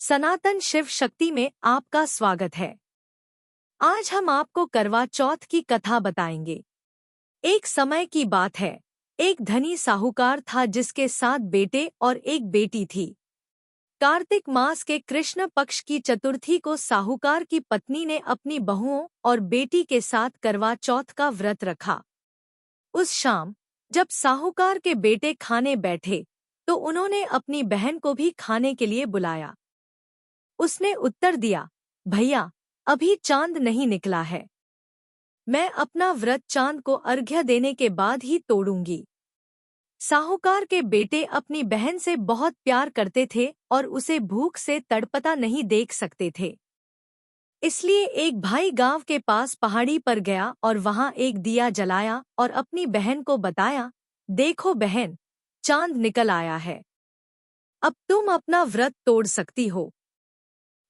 सनातन शिव शक्ति में आपका स्वागत है। आज हम आपको करवा चौथ की कथा बताएंगे। एक समय की बात है, एक धनी साहूकार था जिसके 7 बेटे और एक बेटी थी। कार्तिक मास के कृष्ण पक्ष की चतुर्थी को साहूकार की पत्नी ने अपनी बहुओं और बेटी के साथ करवा चौथ का व्रत रखा। उस शाम जब साहूकार के बेटे खाने बैठे तो उन्होंने अपनी बहन को भी खाने के लिए बुलाया। उसने उत्तर दिया, भैया अभी चांद नहीं निकला है, मैं अपना व्रत चांद को अर्घ्य देने के बाद ही तोड़ूंगी। साहूकार के बेटे अपनी बहन से बहुत प्यार करते थे और उसे भूख से तड़पता नहीं देख सकते थे। इसलिए एक भाई गांव के पास पहाड़ी पर गया और वहां एक दिया जलाया और अपनी बहन को बताया, देखो बहन, चांद निकल आया है, अब तुम अपना व्रत तोड़ सकती हो।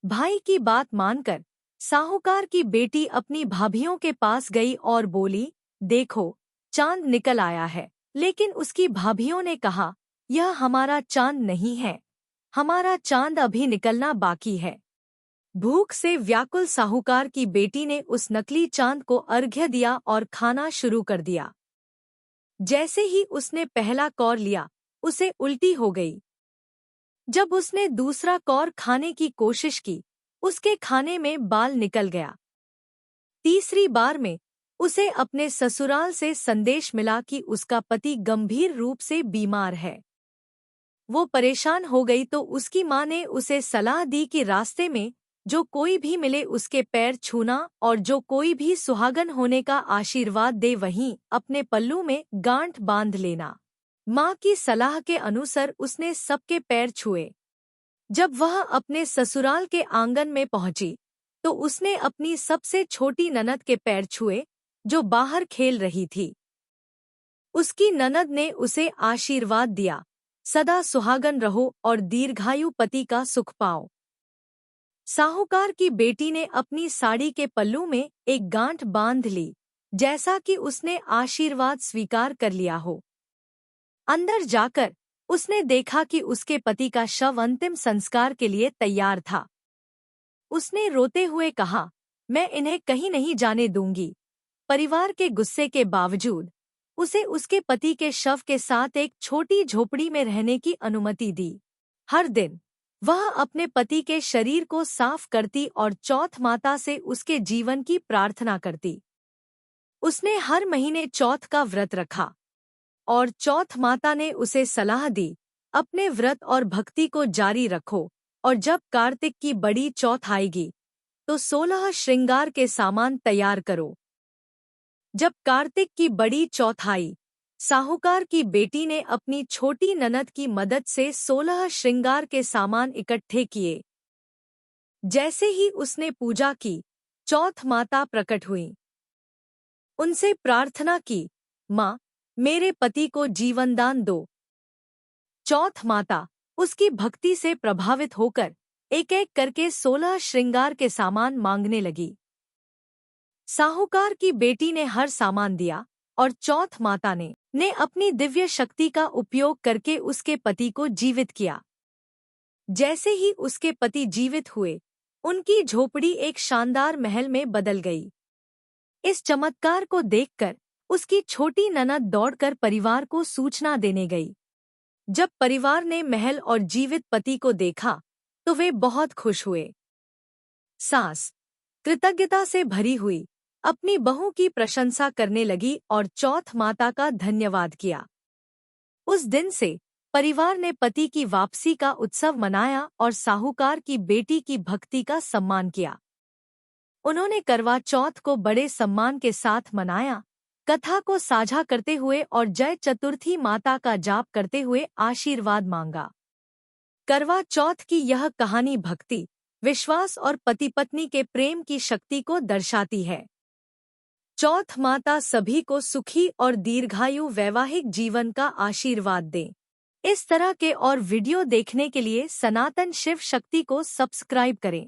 भाई की बात मानकर साहूकार की बेटी अपनी भाभियों के पास गई और बोली, देखो चांद निकल आया है। लेकिन उसकी भाभियों ने कहा, यह हमारा चांद नहीं है, हमारा चांद अभी निकलना बाकी है। भूख से व्याकुल साहूकार की बेटी ने उस नकली चांद को अर्घ्य दिया और खाना शुरू कर दिया। जैसे ही उसने पहला कौर लिया, उसे उल्टी हो गई। जब उसने दूसरा कौर खाने की कोशिश की, उसके खाने में बाल निकल गया। तीसरी बार में उसे अपने ससुराल से संदेश मिला कि उसका पति गंभीर रूप से बीमार है। वो परेशान हो गई तो उसकी माँ ने उसे सलाह दी कि रास्ते में जो कोई भी मिले उसके पैर छूना और जो कोई भी सुहागन होने का आशीर्वाद दे वहीं अपने पल्लू में गांठ बांध लेना। माँ की सलाह के अनुसार उसने सबके पैर छुए। जब वह अपने ससुराल के आंगन में पहुंची तो उसने अपनी सबसे छोटी ननद के पैर छुए जो बाहर खेल रही थी। उसकी ननद ने उसे आशीर्वाद दिया, सदा सुहागन रहो और दीर्घायु पति का सुख पाओ। साहूकार की बेटी ने अपनी साड़ी के पल्लू में एक गांठ बांध ली, जैसा कि उसने आशीर्वाद स्वीकार कर लिया हो। अंदर जाकर उसने देखा कि उसके पति का शव अंतिम संस्कार के लिए तैयार था। उसने रोते हुए कहा, मैं इन्हें कहीं नहीं जाने दूंगी। परिवार के गुस्से के बावजूद उसे उसके पति के शव के साथ एक छोटी झोपड़ी में रहने की अनुमति दी। हर दिन वह अपने पति के शरीर को साफ करती और चौथ माता से उसके जीवन की प्रार्थना करती। उसने हर महीने चौथ का व्रत रखा और चौथ माता ने उसे सलाह दी, अपने व्रत और भक्ति को जारी रखो और जब कार्तिक की बड़ी चौथ आएगी तो 16 श्रृंगार के सामान तैयार करो। जब कार्तिक की बड़ी चौथ आई, साहूकार की बेटी ने अपनी छोटी ननद की मदद से 16 श्रृंगार के सामान इकट्ठे किए। जैसे ही उसने पूजा की, चौथ माता प्रकट हुई। उनसे प्रार्थना की, माँ, मेरे पति को जीवनदान दो। चौथ माता उसकी भक्ति से प्रभावित होकर एक एक करके 16 श्रृंगार के सामान मांगने लगी। साहूकार की बेटी ने हर सामान दिया और चौथ माता ने अपनी दिव्य शक्ति का उपयोग करके उसके पति को जीवित किया। जैसे ही उसके पति जीवित हुए, उनकी झोपड़ी एक शानदार महल में बदल गई। इस चमत्कार को देखकर उसकी छोटी ननद दौड़कर परिवार को सूचना देने गई। जब परिवार ने महल और जीवित पति को देखा तो वे बहुत खुश हुए। सास कृतज्ञता से भरी हुई अपनी बहू की प्रशंसा करने लगी और चौथ माता का धन्यवाद किया। उस दिन से परिवार ने पति की वापसी का उत्सव मनाया और साहूकार की बेटी की भक्ति का सम्मान किया। उन्होंने करवा चौथ को बड़े सम्मान के साथ मनाया, कथा को साझा करते हुए और जय चतुर्थी माता का जाप करते हुए आशीर्वाद मांगा। करवा चौथ की यह कहानी भक्ति, विश्वास और पति पत्नी के प्रेम की शक्ति को दर्शाती है। चौथ माता सभी को सुखी और दीर्घायु वैवाहिक जीवन का आशीर्वाद दे। इस तरह के और वीडियो देखने के लिए सनातन शिव शक्ति को सब्सक्राइब करें।